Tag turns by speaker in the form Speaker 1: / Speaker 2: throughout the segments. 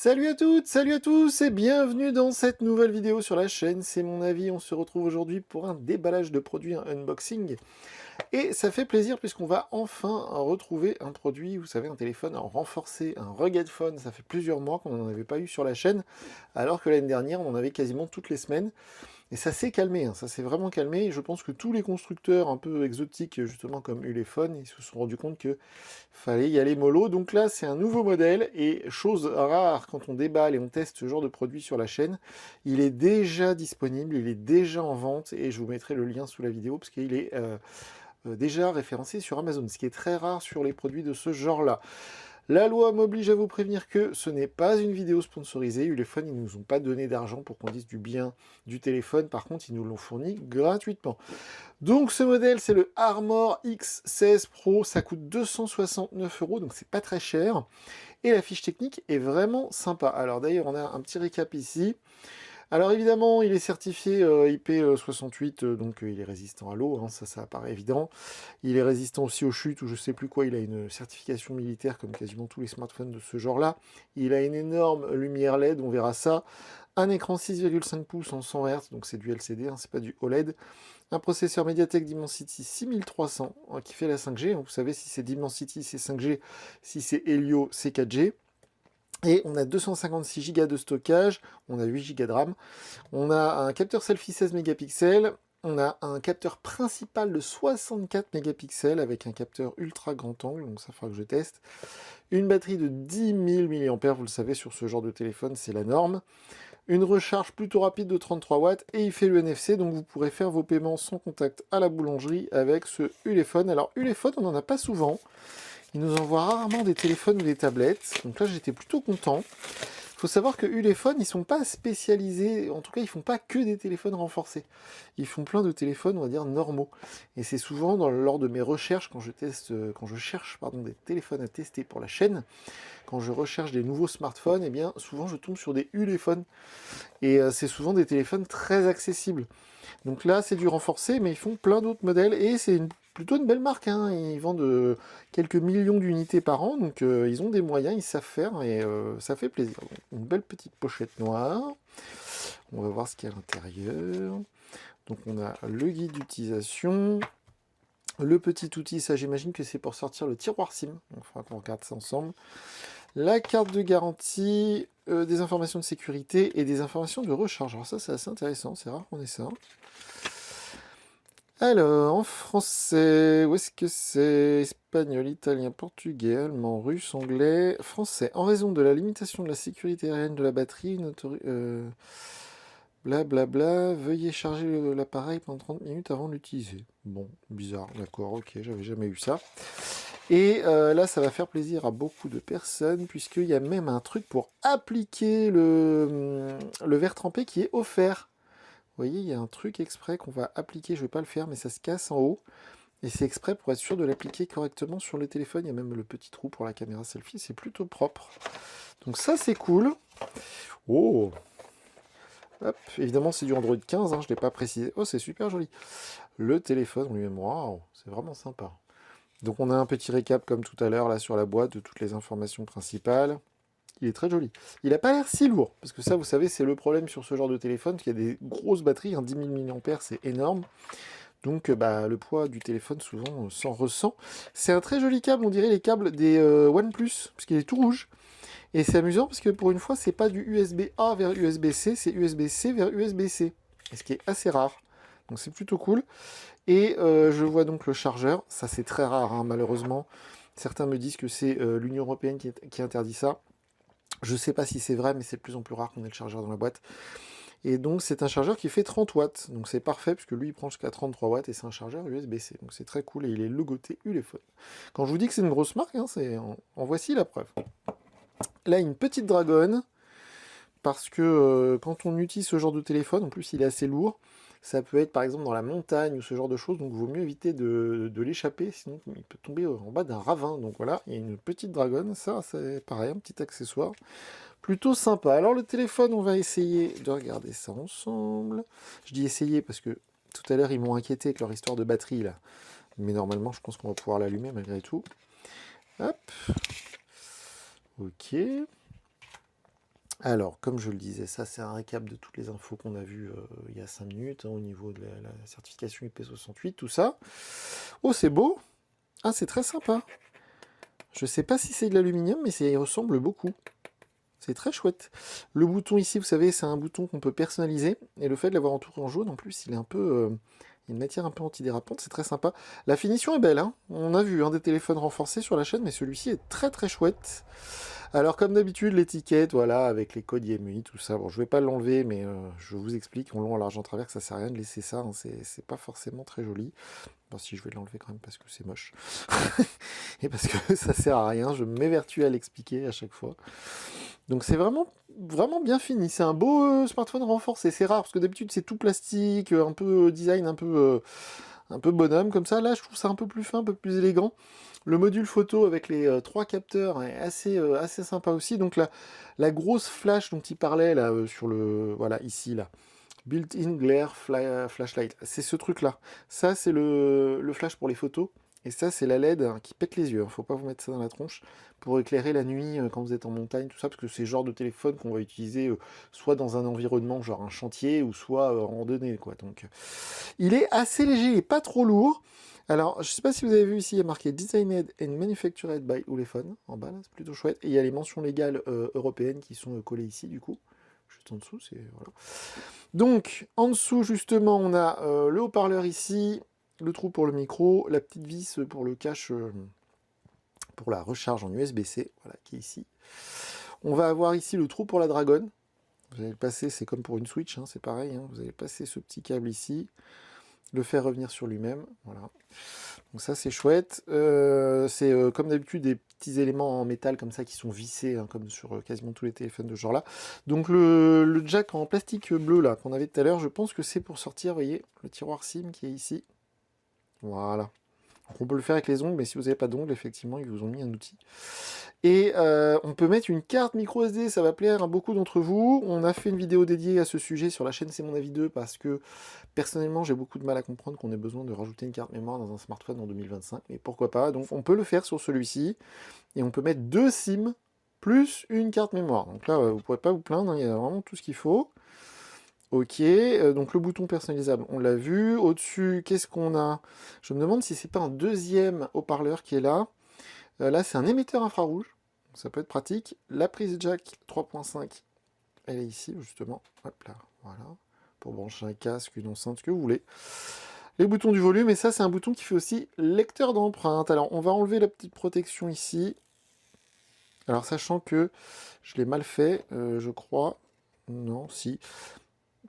Speaker 1: Salut à toutes, salut à tous et bienvenue dans cette nouvelle vidéo sur la chaîne, c'est mon avis, on se retrouve aujourd'hui pour un déballage de produits, un unboxing. Et ça fait plaisir puisqu'on va enfin retrouver un produit, vous savez, un téléphone renforcé, un rugged phone. Ça fait plusieurs mois qu'on n'en avait pas eu sur la chaîne, alors que l'année dernière on en avait quasiment toutes les semaines. Et ça s'est calmé, hein, ça s'est vraiment calmé, et je pense que tous les constructeurs un peu exotiques, justement comme Ulefone, ils se sont rendus compte que fallait y aller mollo. Donc là, c'est un nouveau modèle, et chose rare quand on déballe et on teste ce genre de produit sur la chaîne, il est déjà disponible, il est déjà en vente, et je vous mettrai le lien sous la vidéo, parce qu'il est déjà référencé sur Amazon, ce qui est très rare sur les produits de ce genre-là. La loi m'oblige à vous prévenir que ce n'est pas une vidéo sponsorisée. Ulefone, ils ne nous ont pas donné d'argent pour qu'on dise du bien du téléphone. Par contre, ils nous l'ont fourni gratuitement. Donc ce modèle, c'est le Armor X16 Pro. Ça coûte 269 €, donc c'est pas très cher. Et la fiche technique est vraiment sympa. Alors d'ailleurs, on a un petit récap ici. Alors évidemment, il est certifié IP68, donc il est résistant à l'eau, hein, ça apparaît évident. Il est résistant aussi aux chutes, ou je sais plus quoi, il a une certification militaire comme quasiment tous les smartphones de ce genre-là. Il a une énorme lumière LED, on verra ça. Un écran 6,5 pouces en 100 Hz, donc c'est du LCD, hein, c'est pas du OLED. Un processeur MediaTek Dimensity 6300 qui fait la 5G. Vous savez, si c'est Dimensity, c'est 5G. Si c'est Helio, c'est 4G. Et on a 256 Go de stockage, on a 8 Go de RAM, on a un capteur selfie 16 mégapixels, on a un capteur principal de 64 mégapixels avec un capteur ultra grand angle, donc ça fera que je teste. Une batterie de 10 000 mAh, vous le savez, sur ce genre de téléphone, c'est la norme. Une recharge plutôt rapide de 33 watts, et il fait le NFC, donc vous pourrez faire vos paiements sans contact à la boulangerie avec ce Ulefone. Alors Ulefone, on n'en a pas souvent. Ils nous envoient rarement des téléphones ou des tablettes, donc là j'étais plutôt content. Il faut savoir que Ulefone, ils sont pas spécialisés, en tout cas ils font pas que des téléphones renforcés. Ils font plein de téléphones, on va dire, normaux. Et c'est souvent lors de mes recherches, quand je cherche des téléphones à tester pour la chaîne, quand je recherche des nouveaux smartphones, et bien souvent je tombe sur des Ulefone. Et c'est souvent des téléphones très accessibles. Donc là, c'est du renforcé, mais ils font plein d'autres modèles, et c'est plutôt une belle marque, hein. Ils vendent quelques millions d'unités par an, donc ils ont des moyens, ils savent faire, et ça fait plaisir. Donc, une belle petite pochette noire. On va voir ce qu'il y a à l'intérieur. Donc on a le guide d'utilisation, le petit outil, ça j'imagine que c'est pour sortir le tiroir SIM. Il faudra qu'on regarde ça ensemble. La carte de garantie, des informations de sécurité et des informations de recharge. Alors ça, c'est assez intéressant, c'est rare qu'on ait ça. Alors, en français, où est-ce que c'est? Espagnol, italien, portugais, allemand, russe, anglais, français. En raison de la limitation de la sécurité aérienne de la batterie, blablabla, veuillez charger l'appareil pendant 30 minutes avant de l'utiliser. Bon, bizarre, d'accord, ok, j'avais jamais eu ça. Et là, ça va faire plaisir à beaucoup de personnes, puisqu'il y a même un truc pour appliquer le verre trempé qui est offert. Vous voyez, il y a un truc exprès qu'on va appliquer, je ne vais pas le faire, mais ça se casse en haut. Et c'est exprès pour être sûr de l'appliquer correctement sur le téléphone. Il y a même le petit trou pour la caméra selfie, c'est plutôt propre. Donc ça, c'est cool. Oh, hop, évidemment, c'est du Android 15, hein, je ne l'ai pas précisé. Oh, c'est super joli. Le téléphone en lui-même, waouh, c'est vraiment sympa. Donc on a un petit récap comme tout à l'heure, là, sur la boîte, de toutes les informations principales. Il est très joli. Il n'a pas l'air si lourd, parce que ça, vous savez, c'est le problème sur ce genre de téléphone, qu'il y a des grosses batteries, hein, 10 000 mAh, c'est énorme. Donc le poids du téléphone, souvent, s'en ressent. C'est un très joli câble, on dirait les câbles des OnePlus, parce qu'il est tout rouge. Et c'est amusant, parce que pour une fois, c'est pas du USB-A vers USB-C, c'est USB-C vers USB-C. Et ce qui est assez rare. Donc c'est plutôt cool. Et je vois donc le chargeur. Ça, c'est très rare, hein, malheureusement. Certains me disent que c'est l'Union Européenne qui interdit ça. Je ne sais pas si c'est vrai, mais c'est de plus en plus rare qu'on ait le chargeur dans la boîte. Et donc c'est un chargeur qui fait 30 watts. Donc c'est parfait, puisque lui il prend jusqu'à 33 watts, et c'est un chargeur USB-C. Donc c'est très cool, et il est logoté Ulefone. Quand je vous dis que c'est une grosse marque, hein, en voici la preuve. Là, une petite dragonne, parce que quand on utilise ce genre de téléphone, en plus il est assez lourd, ça peut être par exemple dans la montagne ou ce genre de choses, donc il vaut mieux éviter de l'échapper, sinon il peut tomber en bas d'un ravin. Donc voilà, il y a une petite dragonne, ça c'est pareil, un petit accessoire plutôt sympa. Alors le téléphone, on va essayer de regarder ça ensemble. Je dis essayer parce que tout à l'heure ils m'ont inquiété avec leur histoire de batterie là, mais normalement je pense qu'on va pouvoir l'allumer malgré tout. Hop, ok. Alors, comme je le disais, ça c'est un récap de toutes les infos qu'on a vues il y a 5 minutes, hein, au niveau de la certification IP68, tout ça. Oh, c'est beau! Ah, c'est très sympa. Je sais pas si c'est de l'aluminium, mais ça y ressemble beaucoup. C'est très chouette. Le bouton ici, vous savez, c'est un bouton qu'on peut personnaliser. Et le fait de l'avoir entouré en jaune, en plus, il est un peu... il y a une matière un peu antidérapante, c'est très sympa. La finition est belle, hein. On a vu des téléphones renforcés sur la chaîne, mais celui-ci est très très chouette. Alors comme d'habitude, l'étiquette, voilà, avec les codes IMEI, tout ça. Bon, je vais pas l'enlever, mais je vous explique, en long, en large, en travers, que ça sert à rien de laisser ça, hein. C'est pas forcément très joli. Bon, si, je vais l'enlever quand même parce que c'est moche. Et parce que ça sert à rien, je m'évertue à l'expliquer à chaque fois. Donc c'est vraiment, vraiment bien fini. C'est un beau smartphone renforcé. C'est rare parce que d'habitude c'est tout plastique, un peu design, un peu bonhomme comme ça. Là, je trouve ça un peu plus fin, un peu plus élégant. Le module photo avec les 3 capteurs est assez sympa aussi. Donc la grosse flash dont il parlait là sur le, voilà, ici là. Built-in glare flashlight. C'est ce truc-là. Ça, c'est le flash pour les photos. Et ça, c'est la LED qui pète les yeux. Faut pas vous mettre ça dans la tronche pour éclairer la nuit quand vous êtes en montagne, tout ça, parce que c'est le genre de téléphone qu'on va utiliser soit dans un environnement, genre un chantier, ou soit en randonnée, quoi. Donc, il est assez léger, il est pas trop lourd. Alors, je sais pas si vous avez vu ici, il y a marqué Designed and Manufactured by Ulefone en bas, là, c'est plutôt chouette. Et il y a les mentions légales européennes qui sont collées ici, du coup. Juste en dessous, c'est... Voilà. Donc, en dessous, justement, on a le haut-parleur ici, le trou pour le micro, la petite vis pour le cache, pour la recharge en USB-C, voilà, qui est ici. On va avoir ici le trou pour la Dragon. Vous allez le passer, c'est comme pour une Switch, hein, c'est pareil. Hein, vous allez passer ce petit câble ici, le faire revenir sur lui-même, voilà. Donc ça, c'est chouette. C'est comme d'habitude des petits éléments en métal comme ça qui sont vissés, hein, comme sur quasiment tous les téléphones de ce genre-là. Donc le jack en plastique bleu là qu'on avait tout à l'heure, je pense que c'est pour sortir, vous voyez, le tiroir SIM qui est ici. Voilà. Donc on peut le faire avec les ongles, mais si vous n'avez pas d'ongles, effectivement, ils vous ont mis un outil. Et on peut mettre une carte micro SD, ça va plaire à beaucoup d'entre vous. On a fait une vidéo dédiée à ce sujet sur la chaîne C'est Mon Avis 2 parce que personnellement j'ai beaucoup de mal à comprendre qu'on ait besoin de rajouter une carte mémoire dans un smartphone en 2025, mais pourquoi pas. Donc on peut le faire sur celui-ci et on peut mettre 2 SIM plus une carte mémoire. Donc là vous ne pourrez pas vous plaindre, hein, il y a vraiment tout ce qu'il faut. Ok, donc le bouton personnalisable, on l'a vu. Au-dessus, qu'est-ce qu'on a? Je me demande si c'est pas un deuxième haut-parleur qui est là. Là, c'est un émetteur infrarouge. Ça peut être pratique. La prise jack 3.5, elle est ici, justement. Hop là, voilà. Pour brancher un casque, une enceinte, ce que vous voulez. Les boutons du volume, et ça, c'est un bouton qui fait aussi lecteur d'empreinte. Alors, on va enlever la petite protection ici. Alors, sachant que je l'ai mal fait, je crois. Non, si.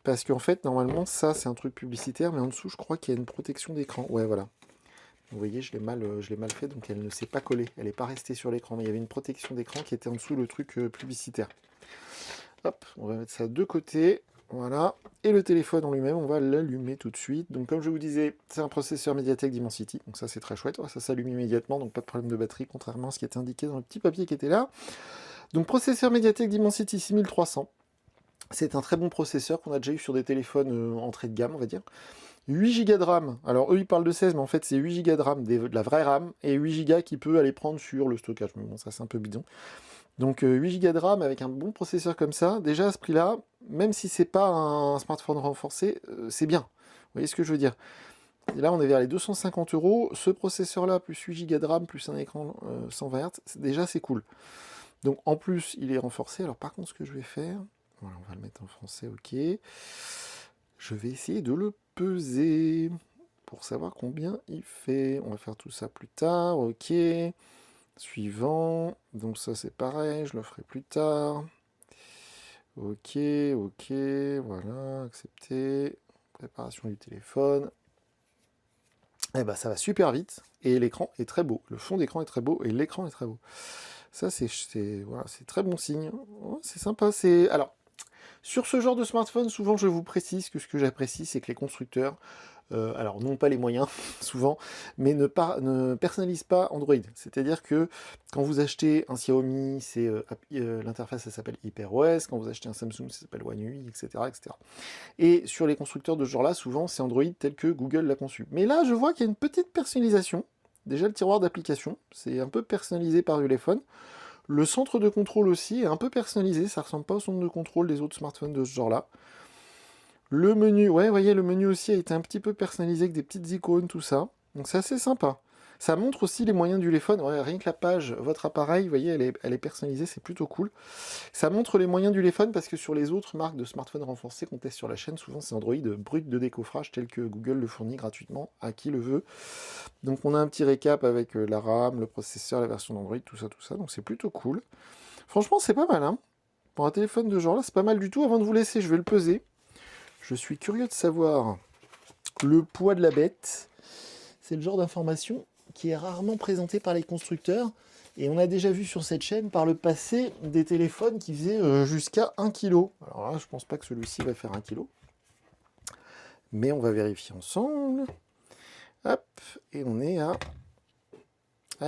Speaker 1: Parce qu'en fait, normalement, ça, c'est un truc publicitaire, mais en dessous, je crois qu'il y a une protection d'écran. Ouais, voilà. Vous voyez, je l'ai mal fait, donc elle ne s'est pas collée. Elle n'est pas restée sur l'écran, mais il y avait une protection d'écran qui était en dessous le truc publicitaire. Hop, on va mettre ça de côté. Voilà. Et le téléphone en lui-même, on va l'allumer tout de suite. Donc comme je vous disais, c'est un processeur MediaTek Dimensity. Donc ça, c'est très chouette. Ça s'allume immédiatement, donc pas de problème de batterie, contrairement à ce qui était indiqué dans le petit papier qui était là. Donc processeur MediaTek Dimensity 6300. C'est un très bon processeur qu'on a déjà eu sur des téléphones entrée de gamme, on va dire. 8 Go de RAM. Alors eux ils parlent de 16, mais en fait c'est 8 Go de RAM, de la vraie RAM, et 8 Go qui peut aller prendre sur le stockage. Mais bon, ça c'est un peu bidon. Donc 8 Go de RAM avec un bon processeur comme ça, déjà à ce prix-là, même si c'est pas un smartphone renforcé, c'est bien. Vous voyez ce que je veux dire? Et là on est vers les 250 €. Ce processeur-là, plus 8 Go de RAM, plus un écran 120 Hz, déjà c'est cool. Donc en plus il est renforcé. Alors par contre ce que je vais faire, voilà, on va le mettre en français, ok. Je vais essayer de le peser pour savoir combien il fait. On va faire tout ça plus tard, ok. Suivant, donc ça c'est pareil, je le ferai plus tard. Ok, ok, voilà, accepter. Préparation du téléphone. Eh ben ça va super vite et l'écran est très beau. Le fond d'écran est très beau et l'écran est très beau. Ça c'est voilà, c'est très bon signe. Ouais, c'est sympa. Alors sur ce genre de smartphone, souvent je vous précise que ce que j'apprécie, c'est que les constructeurs, alors n'ont pas les moyens, souvent, mais ne personnalisent pas Android. C'est-à-dire que quand vous achetez un Xiaomi, l'interface elle s'appelle HyperOS, quand vous achetez un Samsung, ça s'appelle One UI, etc., etc. Et sur les constructeurs de ce genre-là, souvent c'est Android tel que Google l'a conçu. Mais là, je vois qu'il y a une petite personnalisation. Déjà, le tiroir d'application, c'est un peu personnalisé par Ulefone. Le centre de contrôle aussi est un peu personnalisé, ça ressemble pas au centre de contrôle des autres smartphones de ce genre-là. Le menu, ouais, vous voyez, le menu aussi a été un petit peu personnalisé avec des petites icônes, tout ça. Donc c'est assez sympa. Ça montre aussi les moyens du téléphone. Ouais, rien que la page, votre appareil, vous voyez, elle est personnalisée, c'est plutôt cool. Ça montre les moyens du téléphone parce que sur les autres marques de smartphones renforcés qu'on teste sur la chaîne, souvent c'est Android brut de décoffrage tel que Google le fournit gratuitement à qui le veut. Donc on a un petit récap avec la RAM, le processeur, la version d'Android, tout ça, tout ça. Donc c'est plutôt cool. Franchement, c'est pas mal, hein. Pour un téléphone de ce genre-là, c'est pas mal du tout. Avant de vous laisser, je vais le peser. Je suis curieux de savoir le poids de la bête. C'est le genre d'information qui est rarement présentée par les constructeurs. Et on a déjà vu sur cette chaîne par le passé des téléphones qui faisaient jusqu'à 1 kg. Alors là, je pense pas que celui-ci va faire 1 kg. Mais on va vérifier ensemble. Hop, et on est à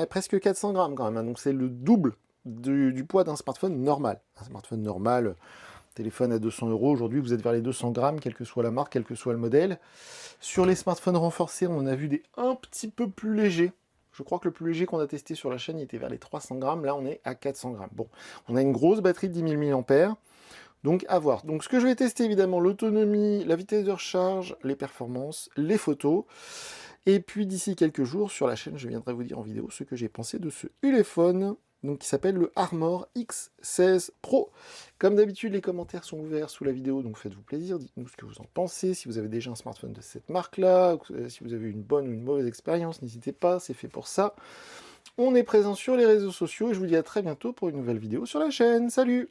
Speaker 1: presque 400 grammes quand même. Hein. Donc c'est le double du poids d'un smartphone normal. Un smartphone normal, téléphone à 200 €. Aujourd'hui, vous êtes vers les 200 grammes, quelle que soit la marque, quel que soit le modèle. Sur les smartphones renforcés, on en a vu des un petit peu plus légers. Je crois que le plus léger qu'on a testé sur la chaîne, il était vers les 300 grammes. Là, on est à 400 grammes. Bon, on a une grosse batterie de 10 000 mAh. Donc, à voir. Donc, ce que je vais tester, évidemment, l'autonomie, la vitesse de recharge, les performances, les photos. Et puis, d'ici quelques jours, sur la chaîne, je viendrai vous dire en vidéo ce que j'ai pensé de ce téléphone, donc qui s'appelle le Armor X16 Pro. Comme d'habitude, les commentaires sont ouverts sous la vidéo, donc faites-vous plaisir, dites-nous ce que vous en pensez. Si vous avez déjà un smartphone de cette marque-là, si vous avez une bonne ou une mauvaise expérience, n'hésitez pas, c'est fait pour ça. On est présent sur les réseaux sociaux et je vous dis à très bientôt pour une nouvelle vidéo sur la chaîne. Salut!